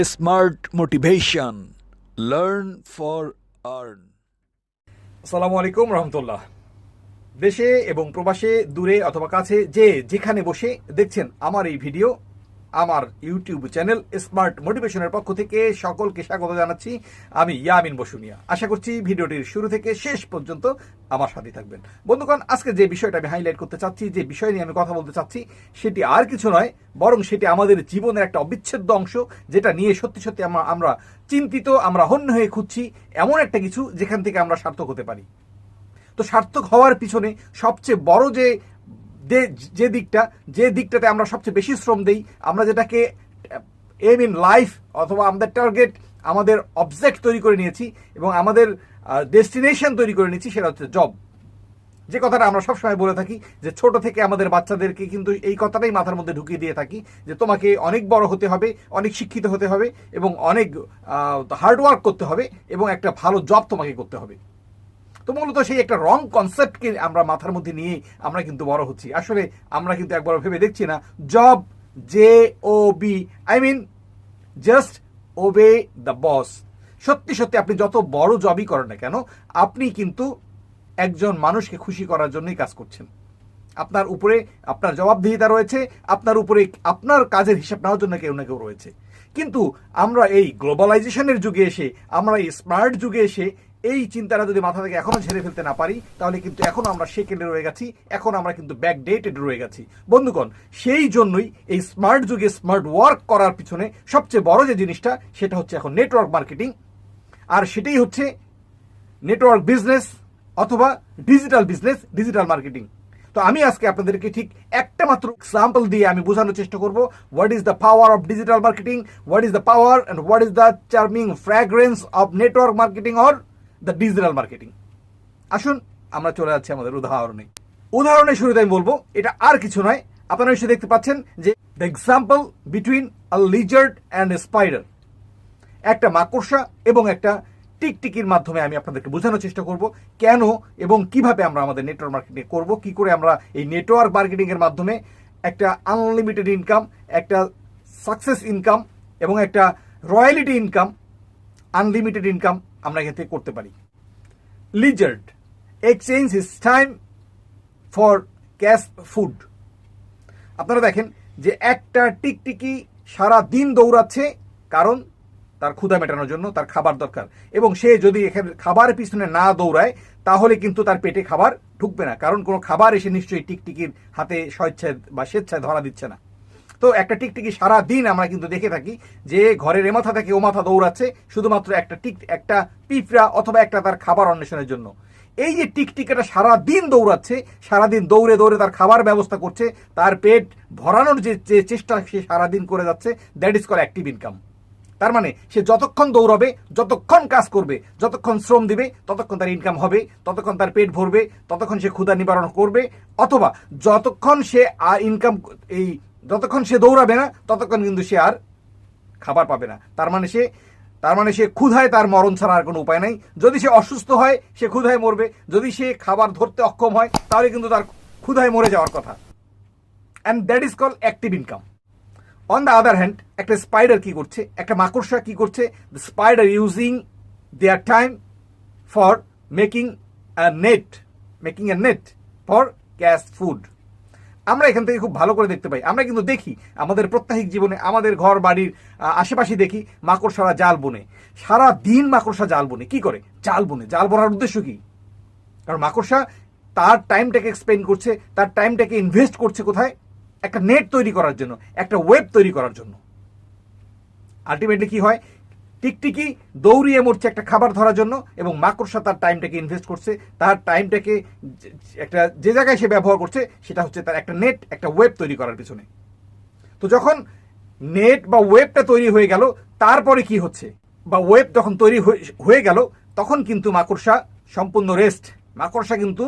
Smart motivation learn for earn. আসসালামু আলাইকুম রহমতুল্লাহ। দেশে এবং প্রবাসে, দূরে অথবা কাছে, যে যেখানে বসে দেখছেন আমার এই ভিডিও, আমার ইউটিউব চ্যানেল স্মার্ট মোটিভেশনের পক্ষ থেকে সকলকে স্বাগত জানাচ্ছি। আমি ইয়ামিন বসুনিয়া। আশা করছি ভিডিওটির শুরু থেকে শেষ পর্যন্ত আমার সাথে থাকবেন। বন্ধুগণ, আজকে যে বিষয়টা আমি হাইলাইট করতে চাচ্ছি, যে বিষয় নিয়ে আমি কথা বলতে চাচ্ছি, সেটি আর কিছু নয়, বরং সেটি আমাদের জীবনের একটা অবিচ্ছেদ্য অংশ, যেটা নিয়ে সত্যি সত্যি আমরা চিন্তিত, আমরা হন্য হয়ে খুঁজছি এমন একটা কিছু যেখান থেকে আমরা সার্থক হতে পারি। তো সার্থক হওয়ার পিছনে সবচেয়ে বড় যে দিকটাতে আমরা সবচেয়ে বেশি শ্রম দেই, আমরা যেটাকে এম ইন লাইফ অথবা আমাদের টার্গেট, আমাদের অবজেক্ট তৈরি করে নিয়েছি এবং আমাদের ডেস্টিনেশন তৈরি করে নিয়েছি, সেটা হচ্ছে জব। যে কথাটা আমরা সবসময় বলে থাকি, যে ছোট থেকে আমাদের বাচ্চাদেরকে কিন্তু এই কথাটাই মাথার মধ্যে ঢুকিয়ে দিয়ে থাকি, যে তোমাকে অনেক বড় হতে হবে, অনেক শিক্ষিত হতে হবে এবং অনেক হার্ডওয়ার্ক করতে হবে এবং একটা ভালো জব তোমাকে করতে হবে। তো মূলত সেই একটা রং কনসেপ্টকে আমরা মাথার মধ্যে নিয়ে আমরা কিন্তু বড় হচ্ছি। আসলে আমরা কিন্তু একবার ভেবে দেখছি না, job, JOB, I mean just obey the boss. সত্যি সত্যি আপনি যত বড় জবই করেন না কেন, আপনি কিন্তু একজন মানুষকে খুশি করার জন্যই কাজ করছেন। আপনার উপরে আপনার জবাবদিহিতা রয়েছে, আপনার উপরে আপনার কাজের হিসাব নেওয়ার জন্য কেউ না কেউ রয়েছে। কিন্তু আমরা এই গ্লোবালাইজেশনের যুগে এসে, আমরা এই স্মার্ট যুগে এসে এই চিন্তাটা যদি মাথা থেকে এখনো ঝেড়ে ফেলতে না পারি, তাহলে কিন্তু এখনো আমরা সেকেন্ডে রয়ে গেছি, এখন আমরা কিন্তু ব্যাকডেটেড রয়ে গেছি। বন্ধুগণ, সেই জন্যই এই স্মার্ট যুগে স্মার্ট ওয়ার্ক করার পিছনে সবচেয়ে বড় যে জিনিসটা, সেটা হচ্ছে এখন নেটওয়ার্ক মার্কেটিং। আর সেটাই হচ্ছে নেটওয়ার্ক বিজনেস অথবা ডিজিটাল বিজনেস, ডিজিটাল মার্কেটিং। তো আমি আজকে আপনাদেরকে ঠিক একটা মাত্র এক্সাম্পল দিয়ে আমি বোঝানোর চেষ্টা করব, what is the power of digital marketing, what is the power and what is the charming fragrance of network marketing or the digital marketing. আসুন আমরা চলে যাচ্ছি আমাদের উদাহরণের শুরুতে আমি বলবো, এটা আর কিছু নয়, আপনারা নিশ্চয়ই দেখতে পাচ্ছেন যে the example between a Lizaad and a spider. একটা মাকড়সা এবং একটা টিকটিকির মাধ্যমে আমি আপনাদেরকে বোঝানোর চেষ্টা করব কেন এবং কিভাবে আমরা আমাদের নেটওয়ার্ক মার্কেটিং করব, কি করে আমরা এই নেটওয়ার্ক মার্কেটিং এর মাধ্যমে একটা আনলিমিটেড ইনকাম, একটা সাকসেস ইনকাম এবং একটা রয়্যালিটি ইনকাম, আনলিমিটেড ইনকাম আমরা এখান থেকে করতে পারি। Lizaad exchange his time for cash food. আপনারা দেখেন যে একটা টিকটিকি সারা দিন দৌড়াচ্ছে, কারণ তার ক্ষুধা মেটানোর জন্য তার খাবার দরকার, এবং সে যদি এখানে খাবারের পিছনে না দৌড়ায় তাহলে কিন্তু তার পেটে খাবার ঢুকবে না, কারণ কোনো খাবার এসে নিশ্চয়ই টিকটিকির হাতে স্বেচ্ছায় ধরা দিচ্ছে না। তো একটা টিকটিকি সারা দিন আমরা কিন্তু দেখে থাকি যে ঘরের এ মাথা থেকে ও মাথা দৌড়াচ্ছে শুধুমাত্র একটা পিঁপড়া অথবা একটা তার খাবার অন্বেষণের জন্য। এই যে টিকটিকিটা সারাদিন দৌড়াচ্ছে, সারাদিন দৌড়ে দৌড়ে তার খাবার ব্যবস্থা করছে, তার পেট ভরানোর যে চেষ্টা সে সারাদিন করে যাচ্ছে, that is call active income. তার মানে সে যতক্ষণ দৌড়াবে, যতক্ষণ কাজ করবে, যতক্ষণ শ্রম দিবে, ততক্ষণ তার ইনকাম হবে, ততক্ষণ তার পেট ভরবে, ততক্ষণ সে ক্ষুধা নিবারণ করবে, অথবা যতক্ষণ সে দৌড়াবে না ততক্ষণ কিন্তু সে আর খাবার পাবে না। তার মানে সে ক্ষুধায় তার মরণ ছাড়া আর কোনো উপায় নাই। যদি সে অসুস্থ হয় সে ক্ষুধায় মরবে, যদি সে খাবার ধরতে অক্ষম হয় তাহলে কিন্তু তার ক্ষুধায় মরে যাওয়ার কথা। And that is call active income. On the other hand, একটা স্পাইডার কি করছে, একটা মাকড়সা কি করছে, the spider using their time for making a net for cash food. আমরা এখান থেকে খুব ভালো করে দেখতে পাই, আমরা কিন্তু দেখি আমাদের প্রত্যাহিক জীবনে, আমাদের ঘর বাড়ির আশেপাশে দেখি মাকড়সারা জাল বোনে। সারা দিন মাকড়সা জাল বোনে। কি করে? জাল বোনার উদ্দেশ্য কি? কারণ মাকড়সা তার টাইমটাকে এক্সপেন্ড করছে, তার টাইমটাকে ইনভেস্ট করছে কোথায়? একটা নেট তৈরি করার জন্য, একটা ওয়েব তৈরি করার জন্য। আলটিমেটলি কি হয়? টিকটিকি দৌড়িয়ে মরছে একটা খাবার ধরার জন্য, এবং মাকড়সা তার টাইমটাকে ইনভেস্ট করছে, তার টাইমটাকে একটা যে জায়গায় সে ব্যবহার করছে সেটা হচ্ছে তার একটা নেট, একটা ওয়েব তৈরি করার পিছনে। তো যখন নেট বা ওয়েবটা তৈরি হয়ে গেল, তারপরে কি হচ্ছে? বা ওয়েব যখন তৈরি হয়ে গেল, তখন কিন্তু মাকড়সা সম্পূর্ণ রেস্ট। মাকড়সা কিন্তু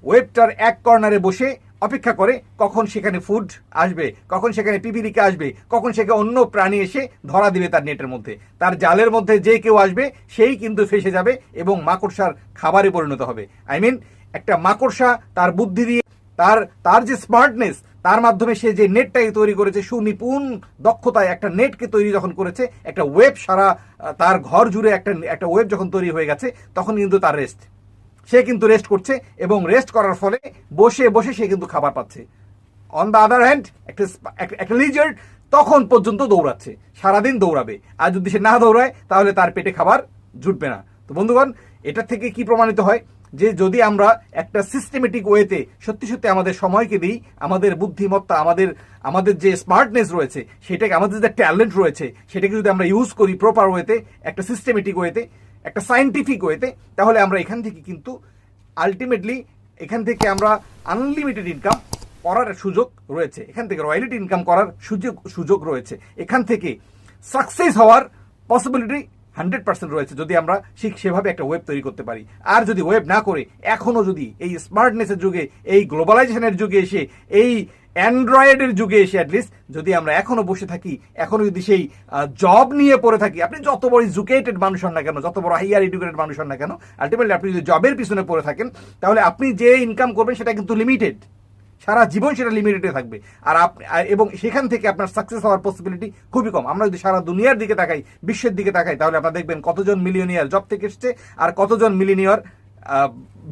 ওয়েবটার এক কর্নারে বসে অপেক্ষা করে কখন সেখানে ফুড আসবে, কখন সেখানে পিপিলিকা আসবে, কখন সেখানে অন্য প্রাণী এসে ধরা দিবে তার নেটের মধ্যে। তার জালের মধ্যে যে কেউ আসবে সেই কিন্তু ফেসে যাবে এবং মাকড়সার খাবারে পরিণত হবে। আই মিন, একটা মাকড়সা তার বুদ্ধি দিয়ে, তার যে স্মার্টনেস, তার মাধ্যমে সে যে নেটটাকে তৈরি করেছে, সুনিপুণ দক্ষতায় একটা নেটকে তৈরি যখন করেছে, একটা ওয়েব সারা তার ঘর জুড়ে একটা ওয়েব যখন তৈরি হয়ে গেছে, তখন কিন্তু তার সে কিন্তু রেস্ট করছে, এবং রেস্ট করার ফলে বসে বসে সে কিন্তু খাবার পাচ্ছে। অন দ্য আদার হ্যান্ড একটা লিজার্ড তখন পর্যন্ত দৌড়াচ্ছে, সারাদিন দৌড়াবে, আর যদি সে না দৌড়ায় তাহলে তার পেটে খাবার জুটবে না। তো বন্ধুগণ, এটা থেকে কি প্রমাণিত হয় যে যদি আমরা একটা সিস্টেমেটিক ওয়েতে সত্যি সত্যি আমাদের সময়কে দিই, আমাদের বুদ্ধিমত্তা, আমাদের যে স্মার্টনেস রয়েছে, সেটাকে, আমাদের যে ট্যালেন্ট রয়েছে, সেটাকে যদি আমরা ইউজ করি প্রপার ওয়েতে, একটা সিস্টেমেটিক ওয়েতে, একটা সায়েন্টিফিক ওয়েতে, তাহলে আমরা এখান থেকে কিন্তু আলটিমেটলি এখান থেকে আমরা আনলিমিটেড ইনকাম করার সুযোগ রয়েছে, এখান থেকে রয়্যালিটি ইনকাম করার সুযোগ রয়েছে, এখান থেকে সাকসেস হওয়ার পসিবিলিটি 100% রয়েছে, যদি আমরা সেভাবে একটা ওয়েব তৈরি করতে পারি। আর যদি ওয়েব না করে এখনো যদি এই স্মার্টনেসের যুগে, এই গ্লোবালাইজেশনের যুগে এসে, এই অ্যান্ড্রয়েডের যুগে এসে অ্যাটলিস্ট যদি আমরা এখনো বসে থাকি, এখনো যদি সেই জব নিয়ে পড়ে থাকি, আপনি যত বড় এডুকেটেড মানুষ হন না কেন, যত বড় হাইয়ার এডুকেটেড মানুষ হন না কেন, আলটিমেটলি আপনি যদি জবের পিছনে পড়ে থাকেন, তাহলে আপনি যে ইনকাম করবেন সেটা কিন্তু লিমিটেড, সারা জীবন সেটা লিমিটেডে থাকবে। এবং সেখান থেকে আপনার সাকসেস হওয়ার পসিবিলিটি খুবই কম। আমরা যদি সারা দুনিয়ার দিকে তাকাই, বিশ্বের দিকে তাকাই, তাহলে আপনারা দেখবেন কতজন মিলিয়নিয়ার জব থেকে এসছে আর কতজন মিলিয়নিয়ার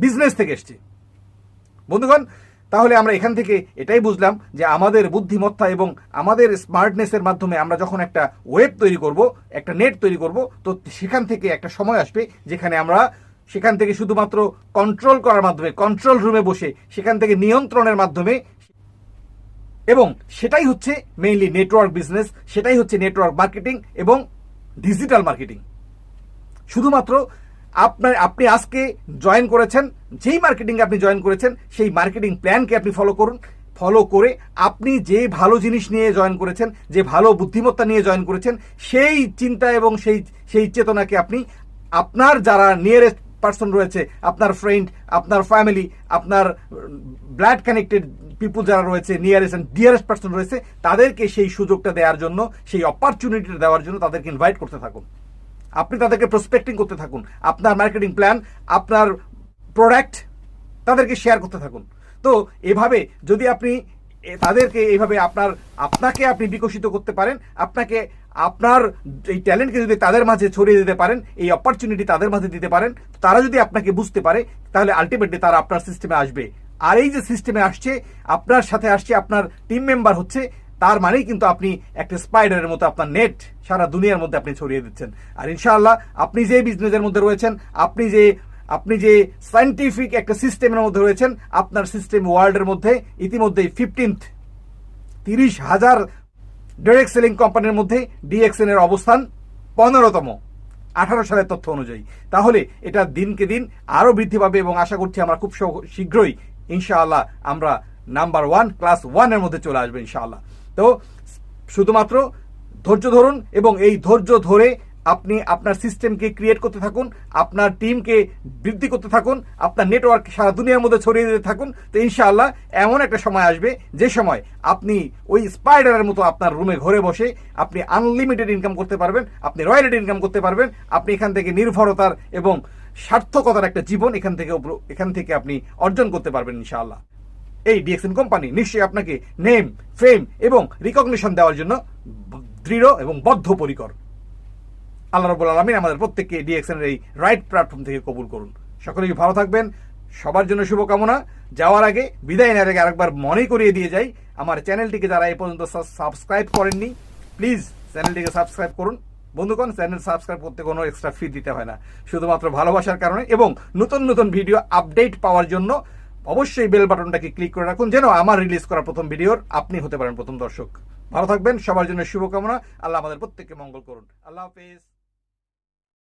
বিজনেস থেকে এসছে। বন্ধুগণ, তাহলে আমরা এখান থেকে এটাই বুঝলাম যে আমাদের বুদ্ধিমত্তা এবং আমাদের স্মার্টনেসের মাধ্যমে আমরা যখন একটা ওয়েব তৈরি করব, একটা নেট তৈরি করব, তো সেখান থেকে একটা সময় আসবে যেখানে আমরা সেখান থেকে শুধুমাত্র কন্ট্রোল করার মাধ্যমে, কন্ট্রোল রুমে বসে সেখান থেকে নিয়ন্ত্রণের মাধ্যমে, এবং সেটাই হচ্ছে মেইনলি নেটওয়ার্ক বিজনেস, সেটাই হচ্ছে নেটওয়ার্ক মার্কেটিং এবং ডিজিটাল মার্কেটিং। শুধুমাত্র আপনি আজকে জয়েন করেছেন, যেই মার্কেটিংয়ে আপনি জয়েন করেছেন, সেই মার্কেটিং প্ল্যানকে আপনি ফলো করুন। ফলো করে আপনি যে ভালো জিনিস নিয়ে জয়েন করেছেন, যে ভালো বুদ্ধিমত্তা নিয়ে জয়েন করেছেন, সেই চিন্তা এবং সেই চেতনাকে আপনি আপনার যারা নিয়ারেস্ট পার্সন রয়েছে, আপনার ফ্রেন্ড, আপনার ফ্যামিলি, আপনার ব্লাড কানেক্টেড পিপুল যারা রয়েছে, নিয়ারেস্ট অ্যান্ড ডিয়ারেস্ট পার্সন রয়েছে, তাদেরকে সেই সুযোগটা দেওয়ার জন্য, সেই অপরচুনিটিটা দেওয়ার জন্য তাদেরকে ইনভাইট করতে থাকুন। আপনি তাদেরকে প্রসপেক্টিং করতে থাকুন, আপনার মার্কেটিং প্ল্যান, আপনার প্রোডাক্ট তাদেরকে শেয়ার করতে থাকুন। তো এভাবে যদি আপনি তাদেরকে এইভাবে আপনাকে আপনি বিকশিত করতে পারেন, আপনার এই ট্যালেন্টকে যদি তাদের মাঝে ছড়িয়ে দিতে পারেন, এই অপরচুনিটি তাদের মাঝে দিতে পারেন, তারা যদি আপনাকে বুঝতে পারে, তাহলে আলটিমেটলি তারা আপনার সিস্টেমে আসবে। আর এই যে সিস্টেমে আসছে, আপনার সাথে আসছে, আপনার টিম মেম্বার হচ্ছে, তার মানেই কিন্তু আপনি একটা স্পাইডারের মতো আপনার নেট সারা দুনিয়ার মধ্যে আপনি ছড়িয়ে দিচ্ছেন। আর ইনশাআল্লাহ আপনি যে বিজনেসের মধ্যে রয়েছেন, আপনি যে সায়েন্টিফিক একটা সিস্টেমের মধ্যে রয়েছেন, আপনার সিস্টেম ওয়ার্ল্ডের মধ্যে ইতিমধ্যেই 30,000 ডাইরেক্ট সেলিং কোম্পানির মধ্যে ডিএক্সএন এর অবস্থান 15তম 18 সালের তথ্য অনুযায়ী। তাহলে এটা দিনকে দিন আরো বৃদ্ধি পাবে, এবং আশা করছি আমরা খুব শীঘ্রই ইনশাআল্লাহ আমরা নাম্বার 1 ক্লাস 1 এর মধ্যে চলে আসবে ইনশাআল্লাহ। তো শুধুমাত্র ধৈর্য ধরুন, এবং এই ধৈর্য ধরে আপনি আপনার সিস্টেমকে ক্রিয়েট করতে থাকুন, আপনার টিমকে বৃদ্ধি করতে থাকুন, আপনার নেটওয়ার্ক সারা দুনিয়ার মধ্যে ছড়িয়ে দিতে থাকুন। তো ইনশাআল্লাহ এমন একটা সময় আসবে যে সময় আপনি ওই স্পাইডারের মতো আপনার রুমে ঘরে বসে আপনি আনলিমিটেড ইনকাম করতে পারবেন, আপনি রয়্যালিটি ইনকাম করতে পারবেন, আপনি এখান থেকে নির্ভরতার এবং সার্থকতার একটা জীবন এখান থেকে আপনি অর্জন করতে পারবেন ইনশাআল্লাহ। এই ডিএক্সএন কোম্পানি নিশ্চয়ই আপনাকে নেম, ফেম এবং রিকগনিশন দেওয়ার জন্য দৃঢ় এবং বদ্ধপরিকর। আল্লাহ রাব্বুল আলামিন আমাদের প্রত্যেককে ডিএক্সএন এর এই রাইট প্ল্যাটফর্ম থেকে কবুল করুন। সকলেই ভালো থাকবেন, সবার জন্য শুভকামনা। যাওয়ার আগে, বিদায় নেওয়ার আগে আরেকবার মনে করিয়ে দিয়ে যাই, আমার চ্যানেলটিকে যারা এই পর্যন্ত সাবস্ক্রাইব করেননি, প্লিজ চ্যানেলটিকে সাবস্ক্রাইব করুন। বন্ধুগণ, চ্যানেল সাবস্ক্রাইব করতে কোনো এক্সট্রা ফি দিতে হয় না, শুধুমাত্র ভালোবাসার কারণে, এবং নতুন নতুন ভিডিও আপডেট পাওয়ার জন্য অবশ্যই বেল বাটনটাকে ক্লিক করে রাখুন, যেন আমার রিলিজ করা প্রথম ভিডিওর আপনি হতে পারেন প্রথম দর্শক। ভালো থাকবেন, সবার জন্য শুভকামনা। আল্লাহ আমাদের প্রত্যেককে মঙ্গল করুন। আল্লাহ হাফেজ।